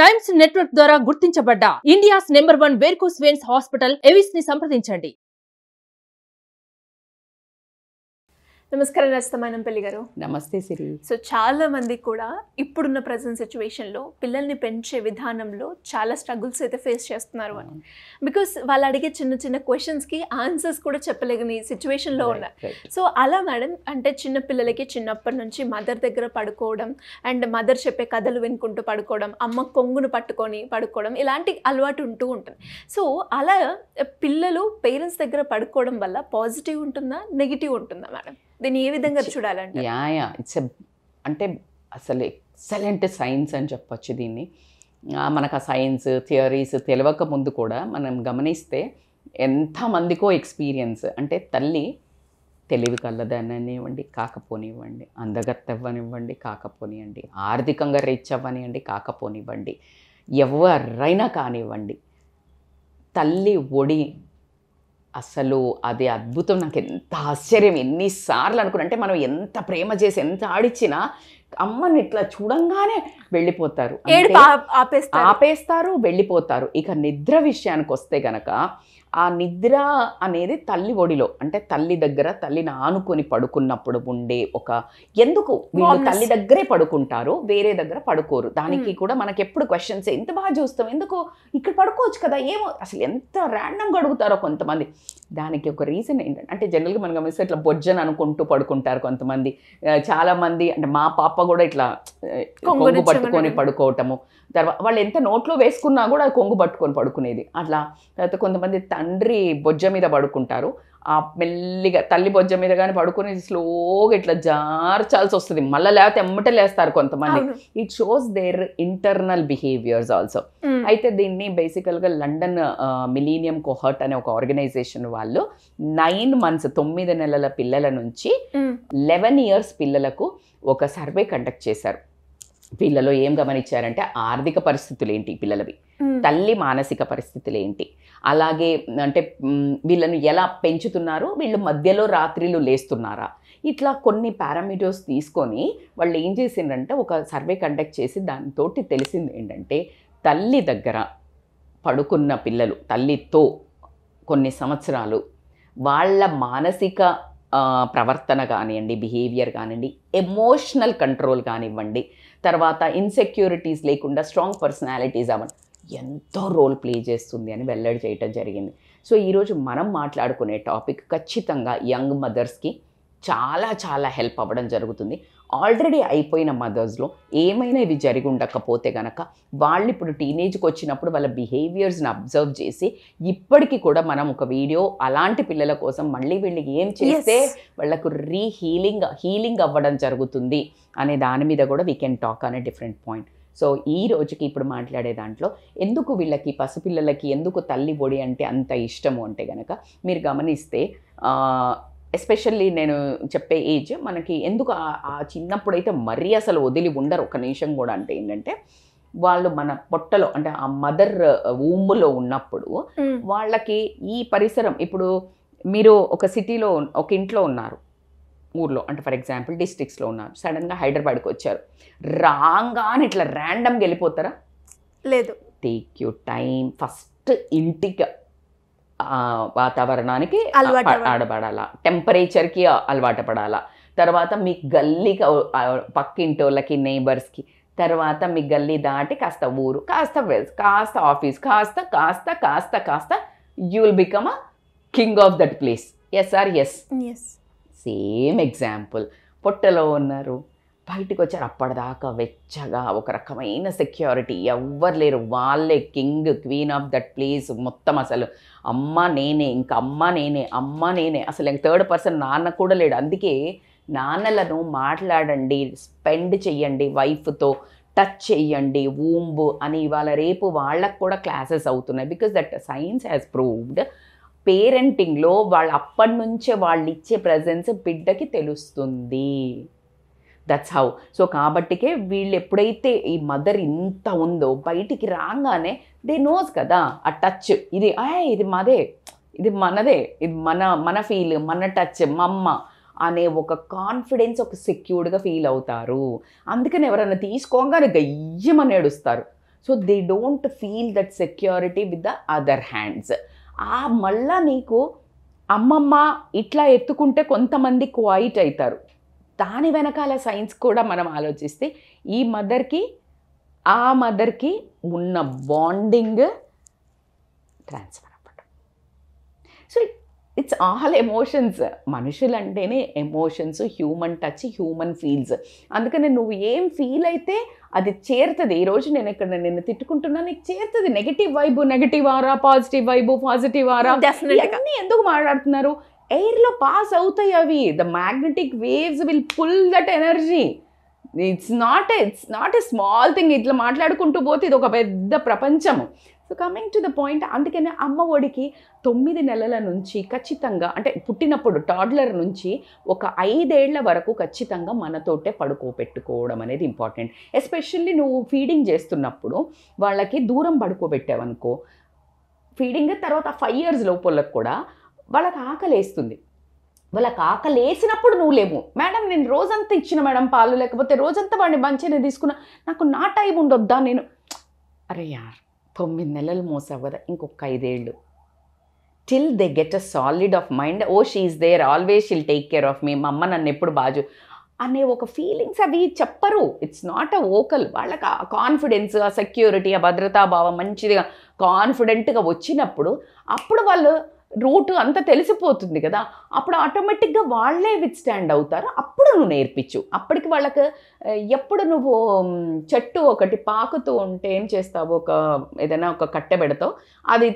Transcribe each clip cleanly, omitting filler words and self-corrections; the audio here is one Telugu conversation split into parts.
టైమ్స్ నెట్వర్క్ ద్వారా గుర్తించబడ్డ India's number 1 varicose veins hospital Avis ని సంప్రదించండి. నమస్కారం రస్తమైనంపల్లి గారు. నమస్తే సిరి. సో చాలా మంది కూడా ఇప్పుడున్న ప్రజెంట్ సిచ్యువేషన్లో పిల్లల్ని పెంచే విధానంలో చాలా స్ట్రగుల్స్ అయితే ఫేస్ చేస్తున్నారు అని. బికాస్ వాళ్ళు అడిగే చిన్న చిన్న క్వశ్చన్స్కి ఆన్సర్స్ కూడా చెప్పలేని సిచ్యువేషన్లో ఉన్నారు. సో అలా మేడం, అంటే చిన్న పిల్లలకి చిన్నప్పటి నుంచి మదర్ దగ్గర పడుకోవడం అండ్ మదర్ చెప్పే కథలు వినుకుంటూ పడుకోవడం, అమ్మ కొంగును పట్టుకొని పడుకోవడం, ఇలాంటి అలవాటు ఉంటూ ఉంటుంది. సో అలా పిల్లలు పేరెంట్స్ దగ్గర పడుకోవడం వల్ల పాజిటివ్ ఉంటుందా, నెగిటివ్ ఉంటుందా మేడం? దీన్ని ఏ విధంగా చూడాలంటే? ఇట్స్ అంటే అసలు ఎక్సలెంట్ సైన్స్ అని చెప్పొచ్చు దీన్ని. మనకు ఆ సైన్స్ థియరీస్ తెలియక ముందు కూడా మనం గమనిస్తే ఎంతమందికో ఎక్స్పీరియన్స్, అంటే తల్లి తెలివి కలదనివ్వండి కాకపోనివ్వండి, అందగత్తవ్వనివ్వండి కాకపోనివ్వండి, ఆర్థికంగా రీచ్ అవ్వనివ్వండి కాకపోనివ్వండి, ఎవరైనా కానివ్వండి, తల్లి ఒడి అసలు అది అద్భుతం. నాకు ఎంత ఆశ్చర్యం, ఎన్నిసార్లు అనుకున్నా, అంటే మనం ఎంత ప్రేమ చేసి ఎంత ఆడిచ్చినా అమ్మని ఇట్లా చూడంగానే వెళ్ళిపోతారు, ఆపేస్తారు, వెళ్ళిపోతారు. ఇక నిద్ర విషయానికి వస్తే గనక ఆ నిద్ర అనేది తల్లి ఒడిలో, అంటే తల్లి దగ్గర తల్లిని ఆనుకొని పడుకున్నప్పుడు ఉండే ఒక, ఎందుకు వీళ్ళు తల్లి దగ్గరే పడుకుంటారు, వేరే దగ్గర పడుకోరు. దానికి కూడా మనకి ఎప్పుడు క్వశ్చన్స్, ఎంత బాగా చూస్తాం, ఎందుకు ఇక్కడ పడుకోవచ్చు కదా, ఏమో అసలు ఎంత ర్యాండమ్గా అడుగుతారో కొంతమంది. దానికి ఒక రీజన్ ఏంటంటే, అంటే జనరల్గా మనం గమనిస్తే ఇట్లా బొజ్జని అనుకుంటూ పడుకుంటారు కొంతమంది. చాలామంది, అంటే మా పాప కూడా ఇట్లా కొంగు పట్టుకొని పడుకోవటము, తర్వాత వాళ్ళు ఎంత నోట్లో వేసుకున్నా కూడా కొంగు పట్టుకొని పడుకునేది అట్లా. తర్వాత కొంతమంది తండ్రి బొజ్జ మీద పడుకుంటారు, ఆ మెల్లిగా తల్లి బొజ్జ మీద కానీ పడుకుని స్లోగా ఇట్లా జార్చాల్సి వస్తుంది, మళ్ళీ లేకపోతే ఎమ్మటే లేస్తారు కొంతమంది. It shows there internal behaviours also. అయితే దీన్ని బేసికల్గా లండన్ మిలీనియం కోహర్ట్ అనే ఒక ఆర్గనైజేషన్ వాళ్ళు 9 months 9 నెలల పిల్లల నుంచి 11 years పిల్లలకు ఒక సర్వే కండక్ట్ చేశారు. పిల్లలు ఏం గమనించారంటే ఆర్థిక పరిస్థితులు ఏంటి పిల్లలవి, తల్లి మానసిక పరిస్థితులు ఏంటి, అలాగే అంటే వీళ్ళను ఎలా పెంచుతున్నారు, వీళ్ళు మధ్యలో రాత్రిలు లేస్తున్నారా, ఇట్లా కొన్ని పారామీటర్స్ తీసుకొని వాళ్ళు ఏం చేసిండ్రంటే ఒక సర్వే కండక్ట్ చేసి దానితో తెలిసింది ఏంటంటే, తల్లి దగ్గర పడుకున్న పిల్లలు తల్లితో కొన్ని సంవత్సరాలు వాళ్ళ మానసిక ప్రవర్తన కానివ్వండి, బిహేవియర్ కానివ్వండి, ఎమోషనల్ కంట్రోల్ కానివ్వండి, తర్వాత ఇన్సెక్యూరిటీస్ లేకుండా స్ట్రాంగ్ పర్సనాలిటీస్ అవ్వండి, ఎంతో రోల్ ప్లే చేస్తుంది అని వెల్లడి చేయటం జరిగింది. సో ఈరోజు మనం మాట్లాడుకునే టాపిక్ ఖచ్చితంగా యంగ్ మదర్స్కి చాలా చాలా హెల్ప్ అవ్వడం జరుగుతుంది. ఆల్రెడీ అయిపోయిన మదర్స్లో ఏమైనా ఇవి జరిగి ఉండకపోతే కనుక వాళ్ళు ఇప్పుడు టీనేజ్కి వచ్చినప్పుడు వాళ్ళ బిహేవియర్స్ని అబ్జర్వ్ చేసి ఇప్పటికీ కూడా మనం ఒక వీడియో అలాంటి పిల్లల కోసం మళ్ళీ వీళ్ళకి ఏం చేస్తే వాళ్ళకు హీలింగ్ అవ్వడం జరుగుతుంది అనే దాని మీద కూడా వీ కెన్ టాక్ అనే డిఫరెంట్ పాయింట్. సో ఈ రోజుకి ఇప్పుడు మాట్లాడే దాంట్లో ఎందుకు వీళ్ళకి పసిపిల్లలకి ఎందుకు తల్లి ఒడి అంటే అంత ఇష్టము అంటే కనుక మీరు గమనిస్తే, ఎస్పెషల్లీ నేను చెప్పే ఏజ్ మనకి ఎందుకు ఆ చిన్నప్పుడైతే మరీ అసలు వదిలి ఉండరు ఒక నిమిషం కూడా. అంటే ఏంటంటే వాళ్ళు మన పొట్టలో, అంటే ఆ మదర్ ఊంబులో ఉన్నప్పుడు వాళ్ళకి ఈ పరిసరం, ఇప్పుడు మీరు ఒక సిటీలో ఒక ఇంట్లో ఉన్నారు, ఊర్లో అంటే ఫర్ ఎగ్జాంపుల్ డిస్ట్రిక్ట్స్లో ఉన్నారు, సడన్గా హైదరాబాద్కి వచ్చారు, రాగానే ఇట్లా ర్యాండమ్గా వెళ్ళిపోతారా? లేదు. టేక్ యూ టైం, ఫస్ట్ ఇంటికి వాతావరణానికి ఆడబడాలా, టెంపరేచర్కి అలవాటు పడాలా, తర్వాత మీ గల్లీకి పక్కింటోళ్ళకి నైబర్స్కి, తర్వాత మీ గల్లీ దాటి కాస్త ఊరు, కాస్త ఆఫీస్, కాస్త you will become a king of that place. Yes or yes? Same example, పొట్టలో ఉన్నారు, బయటికి వచ్చారు, అప్పటిదాకా వెచ్చగా ఒక రకమైన సెక్యూరిటీ, ఎవ్వరు లేరు, వాళ్ళే king queen of that place మొత్తం. అసలు అమ్మ నేనే, ఇంకా అమ్మ నేనే, అసలు థర్డ్ పర్సన్ నాన్న కూడా లేడు. అందుకే నాన్నలను మాట్లాడండి, స్పెండ్ చెయ్యండి, వైఫ్తో టచ్ చెయ్యండి, ఊంబు అని ఇవాళ రేపు వాళ్ళకు కూడా క్లాసెస్ అవుతున్నాయి. Because that science has proved పేరెంటింగ్లో వాళ్ళు అప్పటి నుంచే వాళ్ళు ఇచ్చే ప్రజెన్స్ బిడ్డకి తెలుస్తుంది. That's how. సో కాబట్టికే వీళ్ళు ఎప్పుడైతే ఈ మదర్ ఇంత ఉందో బయటికి రాగానే దే నోస్ కదా ఆ టచ్, ఇది మాదే, ఇది మనదే, ఇది మన ఫీల్, మన టచ్, మమ్మ అనే ఒక కాన్ఫిడెన్స్, ఒక సెక్యూర్డ్గా ఫీల్ అవుతారు. అందుకని ఎవరైనా తీసుకోగానే గయ్యమని ఏడుస్తారు. So they don't feel that security with the other hands. మళ్ళా నీకు అమ్మమ్మ ఇట్లా ఎత్తుకుంటే కొంతమంది క్వైట్ అవుతారు. దాని వెనకాల సైన్స్ కూడా మనం ఆలోచిస్తే ఈ మదర్కి ఆ మదర్కి ఉన్న బాండింగ్ ట్రాన్స్ఫర్ అవ్వడం. So it's all emotions. మనుషులంటేనే emotions, human touch, human feels. అందుకని నువ్వు ఏం ఫీల్ అయితే అది చేరుతుంది. ఈరోజు నేను ఇక్కడ నిన్ను తిట్టుకుంటున్నా, నీకు చేరుతుంది. Negative vibe negative aura, positive vibe positive aura, అన్నీ ఎందుకు మాట్లాడుతున్నారు? ఎయిర్లో పాస్ అవుతాయి అవి. The magnetic waves will pull that energy. It's not a small thing. ఇట్లా మాట్లాడుకుంటూ పోతే ఇది ఒక పెద్ద ప్రపంచము. So coming to the point, అందుకనే అమ్మ ఒడికి 9 నెలల నుంచి ఖచ్చితంగా, అంటే పుట్టినప్పుడు టాడ్లర్ నుంచి ఒక 5 ఏళ్ల వరకు ఖచ్చితంగా మనతోటే పడుకోబెట్టుకోవడం అనేది ఇంపార్టెంట్. ఎస్పెషల్లీ నువ్వు ఫీడింగ్ చేస్తున్నప్పుడు వాళ్ళకి దూరం పడుకోబెట్టావనుకో, ఫీడింగ్ తర్వాత 5 years లోపలకు కూడా వాళ్ళకి ఆకలేస్తుంది. వాళ్ళకి ఆకలేసినప్పుడు నువ్వు లేవు, మేడం నేను రోజంతా ఇచ్చిన మేడం పాలు, లేకపోతే రోజంతా వాడిని మంచిగా తీసుకున్నా, నాకు నా టైం ఉండొద్దా? నేను అరే యార్ 9 నెలలు మోసావు కదా, ఇంకొక 5 ఏళ్ళు till they get a solid of mind. Oh she is there always, she'll take care of me, మా అమ్మ నన్ను ఎప్పుడు బాజు అనే ఒక ఫీలింగ్స్ అవి చెప్పరు. It's not a vocal. వాళ్ళకి ఆ కాన్ఫిడెన్స్, ఆ సెక్యూరిటీ, ఆ భద్రతాభావం మంచిదిగా కాన్ఫిడెంట్గా వచ్చినప్పుడు అప్పుడు వాళ్ళు రూట్ అంతా తెలిసిపోతుంది కదా, అప్పుడు ఆటోమేటిక్గా వాళ్ళే విత్ స్టాండ్ అవుతారు. అప్పుడు నువ్వు నేర్పించు. అప్పటికి వాళ్ళకి ఎప్పుడు నువ్వు చెట్టు ఒకటి పాకుతూ ఉంటే ఏం చేస్తావు, ఏదైనా ఒక కట్టె పెడతావు, అది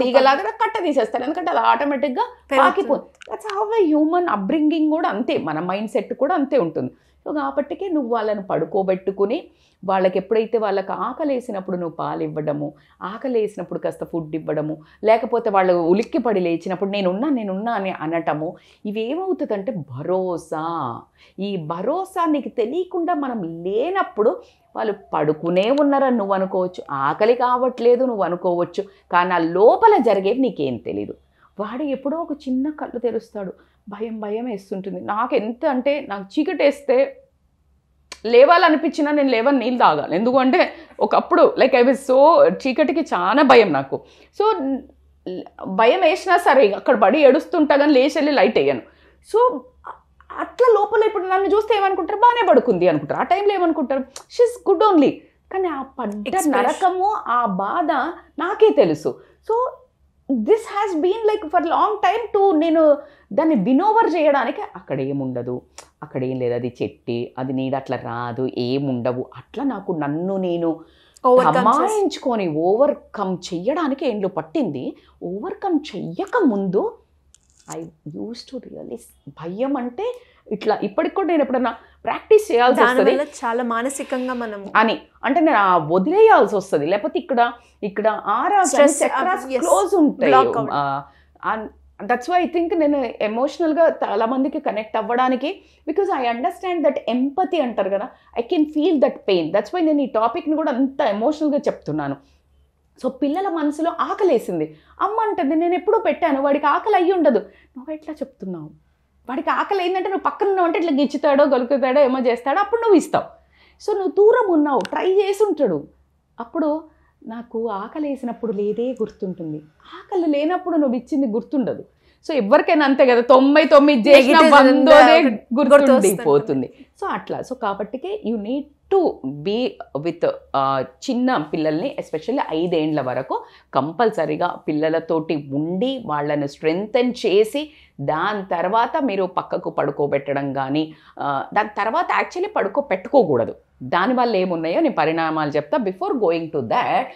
తీగలాగా కట్ట తీసేస్తారు, ఎందుకంటే అది ఆటోమేటిక్గా పాకిపోతుంది. That's how a human upbringing కూడా అంతే, మన మైండ్ సెట్ కూడా అంతే ఉంటుంది. సో కాబట్టికే నువ్వు వాళ్ళని పడుకోబెట్టుకుని వాళ్ళకి ఎప్పుడైతే వాళ్ళకి ఆకలేసినప్పుడు నువ్వు పాలు ఇవ్వడము, ఆకలేసినప్పుడు కాస్త ఫుడ్ ఇవ్వడము, లేకపోతే వాళ్ళు ఉలిక్కిపడి లేచినప్పుడు నేనున్నా అని అనటము, ఇవేమవుతుందంటే భరోసా. ఈ భరోసా నీకు తెలియకుండా మనం లేనప్పుడు వాళ్ళు పడుకునే ఉన్నారని నువ్వు అనుకోవచ్చు, ఆకలి కావట్లేదు నువ్వు అనుకోవచ్చు, కానీ ఆ లోపల జరిగేవి నీకేం తెలీదు. వాడు ఎప్పుడో ఒక చిన్న కళ్ళు తెరుస్తాడు, భయం వేస్తుంటుంది. నాకు ఎంత అంటే, నాకు చీకటేస్తే లేవాలనిపించినా నేను లేవని నీళ్ళు తాగాలి. ఎందుకంటే ఒకప్పుడు లైక్ ఐ వాజ్ సో, చీకటికి చాలా భయం నాకు. సో భయం వేసినా సరే అక్కడ పడి ఏడుస్తుంటా కానీ లేచి వెళ్ళి లైట్ వేయను. సో అట్లా లోపల ఇప్పుడు నన్ను చూస్తే ఏమనుకుంటారు, బాగానే పడుకుంది అనుకుంటారు. ఆ టైంలో ఏమనుకుంటారు, షీస్ గుడ్ ఓన్లీ. కానీ ఆ పడ్డ నరకము, ఆ బాధ నాకే తెలుసు. So this has been like for long time to, నేను దాన్ని వినోవర్ చేయడానికి అక్కడ ఏముండదు, అక్కడ ఏం లేదు, అది చెట్టి, అది నీడ అట్లా రాదు, ఏముండవు, అట్లా నాకు నన్ను నేను అమాయించుకొని ఓవర్కమ్ చెయ్యడానికి ఏంలో పట్టింది. ఓవర్కమ్ చెయ్యక ముందు ఐ యూస్ టు రియల్లీ, భయం అంటే ఇట్లా ఇప్పటికి కూడా నేను ఎప్పుడన్నా ప్రాక్టీస్ చేయాల్సి వస్తుంది, చాలా మానసికంగా మనం అని అంటే నేను వదిలేయాల్సి వస్తుంది. లేకపోతే ఇక్కడ క్లోజ్ ఉంటాయి. దట్స్ వై ఐ థింక్ నేను ఎమోషనల్గా చాలా మందికి కనెక్ట్ అవ్వడానికి, because I understand that empathy అంటారు కదా, I can feel that pain. That's why నేను ఈ టాపిక్ని కూడా అంత ఎమోషనల్గా చెప్తున్నాను. సో పిల్లల మనసులో ఆకలేసింది, అమ్మ అంటుంది నేను ఎప్పుడూ పెట్టాను, వాడికి ఆకలి అయ్యి ఉండదు, నువ్వు ఎట్లా చెప్తున్నావు? వాడికి ఆకలి అయిందంటే నువ్వు పక్కన ఉన్నావు అంటే ఇట్లా గిచ్చుతాడో గొలుకుతాడో ఏమో చేస్తాడో, అప్పుడు నువ్వు ఇస్తావు. సో నువ్వు దూరం ఉన్నావు, ట్రై చేసి ఉంటాడు. అప్పుడు నాకు ఆకలి వేసినప్పుడు లేదే గుర్తుంటుంది, ఆకలి లేనప్పుడు నువ్వు ఇచ్చింది గుర్తుండదు. సో ఎవరికైనా అంతే కదా, 99 చేసిన 100 గుర్తుండిపోతుంది. సో అట్లా. సో కాబట్టికే you need to be with చిన్న పిల్లల్ని, ఎస్పెషల్లీ 5 ఏళ్ల వరకు కంపల్సరీగా పిల్లలతోటి ఉండి వాళ్ళని స్ట్రెంగ్తెన్ చేసి, దాని తర్వాత మీరు పక్కకు పడుకోబెట్టడం కానీ, దాని తర్వాత యాక్చువల్లీ పెట్టుకోకూడదు. దానివల్ల ఏమున్నాయో నేను పరిణామాలు చెప్తా. బిఫోర్ గోయింగ్ టు దాట్,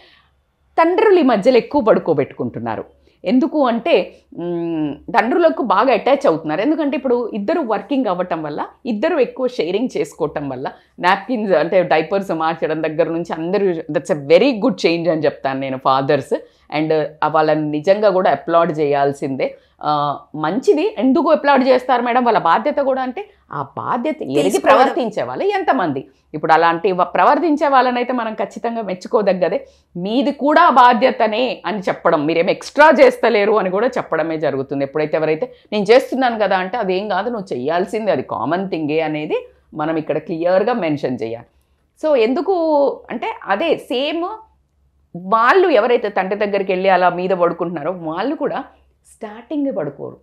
తండ్రులు ఈ మధ్యలో ఎక్కువ పడుకోబెట్టుకుంటున్నారు. ఎందుకు అంటే తండ్రులకు బాగా అటాచ్ అవుతున్నారు. ఎందుకంటే ఇప్పుడు ఇద్దరు వర్కింగ్ అవ్వటం వల్ల, ఇద్దరు ఎక్కువ షేరింగ్ చేసుకోవటం వల్ల, నాప్కిన్స్ అంటే డైపర్స్ మార్చడం దగ్గర నుంచి అందరూ, that's a very good change అని చెప్తాను నేను ఫాదర్స్. అండ్ వాళ్ళని నిజంగా కూడా అప్లాడ్ చేయాల్సిందే. మంచిది. ఎందుకు అప్లాడ్ చేస్తారు మేడం, వాళ్ళ బాధ్యత కూడా. అంటే ఆ బాధ్యత ఎరిగి ప్రవర్తించే వాళ్ళు ఎంతమంది? ఇప్పుడు అలాంటి ప్రవర్తించే వాళ్ళనైతే మనం ఖచ్చితంగా మెచ్చుకోదగ్గదే. మీది కూడా బాధ్యతనే అని చెప్పడం, మీరేం ఎక్స్ట్రా చేస్తలేరు అని కూడా చెప్పడమే జరుగుతుంది. ఎప్పుడైతే ఎవరైతే నేను చేస్తున్నాను కదా అంటే అదేం కాదు, నువ్వు చేయాల్సిందే, అది కామన్ థింగే అనేది మనం ఇక్కడ క్లియర్గా మెన్షన్ చేయాలి. సో ఎందుకు అంటే అదే సేమ్ వాళ్ళు ఎవరైతే తండ్రి దగ్గరికి వెళ్ళి అలా మీద పడుకుంటున్నారో వాళ్ళు కూడా స్టార్టింగే పడుకోరు.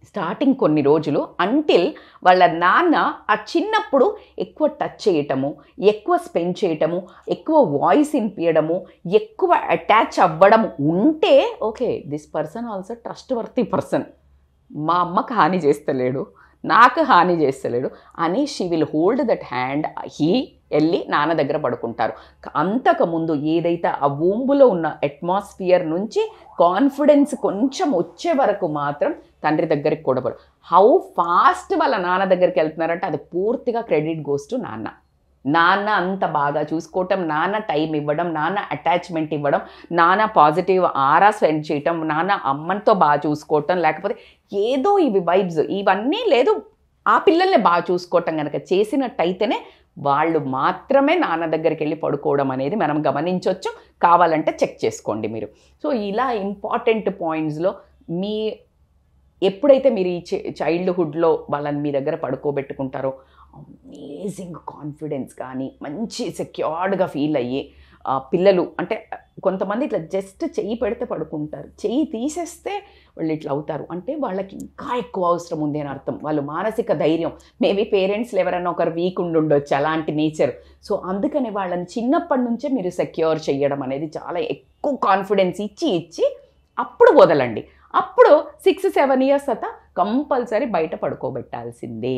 స్టార్టింగ్ కొన్ని రోజులు అంటిల్ వాళ్ళ నాన్న ఆ చిన్నప్పుడు ఎక్కువ టచ్ చేయటము, ఎక్కువ స్పెండ్ చేయటము, ఎక్కువ వాయిస్ వినిపించడము, ఎక్కువ అటాచ్ అవ్వడం ఉంటే okay this person also trust worthy person, మా అమ్మకు హాని చేస్తలేడు, నాకు హాని చేస్తలేడు అని she will hold that hand. వెళ్ళి నాన్న దగ్గర పడుకుంటారు. అంతకుముందు ఏదైతే ఆ వూంబులో ఉన్న అట్మాస్ఫియర్ నుంచి కాన్ఫిడెన్స్ కొంచెం వచ్చే వరకు మాత్రం తండ్రి దగ్గరికి కూడా హౌ ఫాస్ట్ వాళ్ళ నాన్న దగ్గరికి వెళ్తున్నారంటే అది పూర్తిగా క్రెడిట్ గోస్ టు నాన్న. నాన్న అంత బాగా చూసుకోవటం, నాన్న టైం ఇవ్వడం, నాన్న అటాచ్మెంట్ ఇవ్వడం, నాన్న పాజిటివ్ ఆరా స్పెండ్ చేయటం, నాన్న అమ్మతో బాగా చూసుకోవటం, లేకపోతే ఏదో ఇవి వైబ్స్ ఇవన్నీ లేదు ఆ పిల్లల్ని బాగా చూసుకోవటం కనుక చేసినట్టయితేనే వాళ్ళు మాత్రమే నాన్న దగ్గరికి వెళ్ళి పడుకోవడం అనేది మనం గమనించవచ్చు. కావాలంటే చెక్ చేసుకోండి మీరు. సో ఇలా ఇంపార్టెంట్ పాయింట్స్లో మీ ఎప్పుడైతే మీరు ఈ చైల్డ్హుడ్లో వాళ్ళని మీ దగ్గర పడుకోబెట్టుకుంటారో అమేజింగ్ కాన్ఫిడెన్స్ కానీ మంచి సెక్యూర్డ్గా ఫీల్ అయ్యి పిల్లలు అంటే కొంతమంది ఇట్లా జస్ట్ చెయ్యి పెడితే పడుకుంటారు, చెయ్యి తీసేస్తే వాళ్ళు ఇట్లా అవుతారు అంటే వాళ్ళకి ఇంకా ఎక్కువ అవసరం ఉంది అని అర్థం. వాళ్ళు మానసిక ధైర్యం మేబీ పేరెంట్స్లో ఎవరైనా ఒకరు వీక్ ఉండొచ్చు అలాంటి నేచర్. సో అందుకని వాళ్ళని చిన్నప్పటి నుంచే మీరు సెక్యూర్ చేయడం అనేది చాలా ఎక్కువ కాన్ఫిడెన్స్ ఇచ్చి అప్పుడు వదలండి. అప్పుడు 6-7 ఇయర్స్ తర్వాత కంపల్సరీ బయట పడుకోబెట్టాల్సిందే.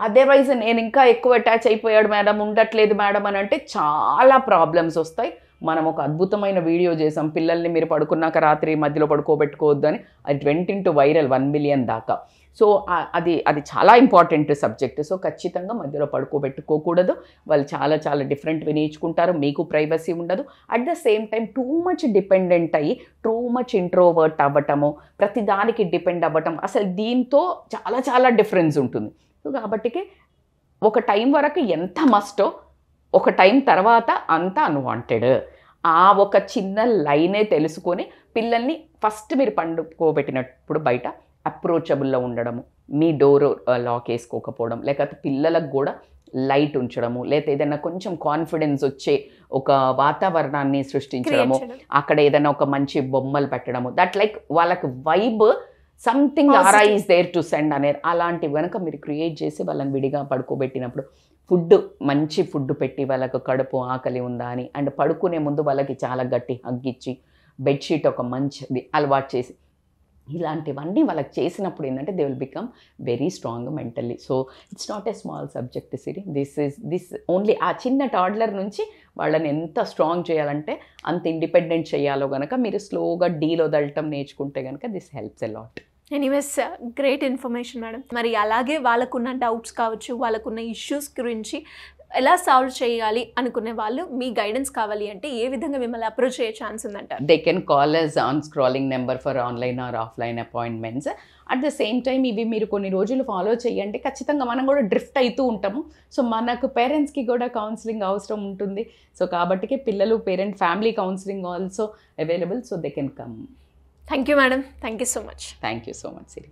అదర్వైజ్ నేను ఇంకా ఎక్కువ అటాచ్ అయిపోయాడు మేడం, ఉండట్లేదు మేడం అని అంటే చాలా ప్రాబ్లమ్స్ వస్తాయి. మనం ఒక అద్భుతమైన వీడియో చేసాం, పిల్లల్ని మీరు పడుకున్నాక రాత్రి మధ్యలో పడుకోబెట్టుకోవద్దు అని. అది వెంట ఇంటూ వైరల్ 1 మిలియన్ దాకా. సో అది చాలా ఇంపార్టెంట్ సబ్జెక్ట్. సో ఖచ్చితంగా మధ్యలో పడుకోబెట్టుకోకూడదు. వాళ్ళు చాలా చాలా డిఫరెంట్వి నేర్చుకుంటారు, మీకు ప్రైవసీ ఉండదు. At the same time too much dependent అయ్యి టూ మచ్ ఇంట్రోవర్ట్ అవ్వటము, ప్రతి దానికి డిపెండ్ అవ్వటం, అసలు దీంతో చాలా చాలా డిఫరెన్స్ ఉంటుంది. సో కాబట్టికి ఒక టైం వరకు ఎంత మస్టో ఒక టైం తర్వాత అంతా అన్వాంటెడ్. ఆ ఒక చిన్న లైనే తెలుసుకొని పిల్లల్ని ఫస్ట్ మీరు పండుకోబెట్టినప్పుడు బయట అప్రోచబుల్లో ఉండడము, మీ డోర్ లాక్ వేసుకోకపోవడం, లేకపోతే పిల్లలకు కూడా లైట్ ఉంచడము, లేకపోతే ఏదైనా కొంచెం కాన్ఫిడెన్స్ వచ్చే ఒక వాతావరణాన్ని సృష్టించడము, అక్కడ ఏదైనా ఒక మంచి బొమ్మలు పెట్టడము, దట్ లైక్ వాళ్ళకి vibe something aura is there to send అనేది అలాంటివి కనుక మీరు క్రియేట్ చేసి వాళ్ళని విడిగా పడుకోబెట్టినప్పుడు ఫుడ్ మంచి ఫుడ్ పెట్టి వాళ్ళకు కడుపు ఆకలి ఉందా అని, అండ్ పడుకునే ముందు వాళ్ళకి చాలా గట్టి హగ్గిచ్చి బెడ్షీట్ ఒక మంచిది అలవాటు చేసి ఇలాంటివన్నీ వాళ్ళకి చేసినప్పుడు ఏంటంటే they will become very strong mentally. So it's not a small subject Siri, this only ఆ చిన్న టాడ్లర్ నుంచి వాళ్ళని ఎంత స్ట్రాంగ్ చేయాలంటే అంత ఇండిపెండెంట్ చేయాలో కనుక మీరు స్లోగా డీల్ వదలటం నేర్చుకుంటే కనుక this helps a lot. Anyways great information madam. మరి అలాగే వాళ్ళకున్న డౌట్స్ కావచ్చు, వాళ్ళకున్న ఇష్యూస్ గురించి ఎలా సాల్వ్ చేయాలి అనుకునే వాళ్ళు మీ గైడెన్స్ కావాలి అంటే ఏ విధంగా మిమ్మల్ని అప్రోచ్ అయ్యే ఛాన్స్ ఉందంటారు? They can call us on scrolling number for online or offline appointments. At the same time ఇవి మీరు కొన్ని రోజులు ఫాలో చేయండి, ఖచ్చితంగా మనం కూడా డ్రిఫ్ట్ అవుతూ ఉంటాము. సో మనకు పేరెంట్స్కి కూడా కౌన్సిలింగ్ అవసరం ఉంటుంది. సో కాబట్టి పిల్లలు parent family counselling also available, so they can come. Thank you madam, thank you so much. Thank you so much Siri.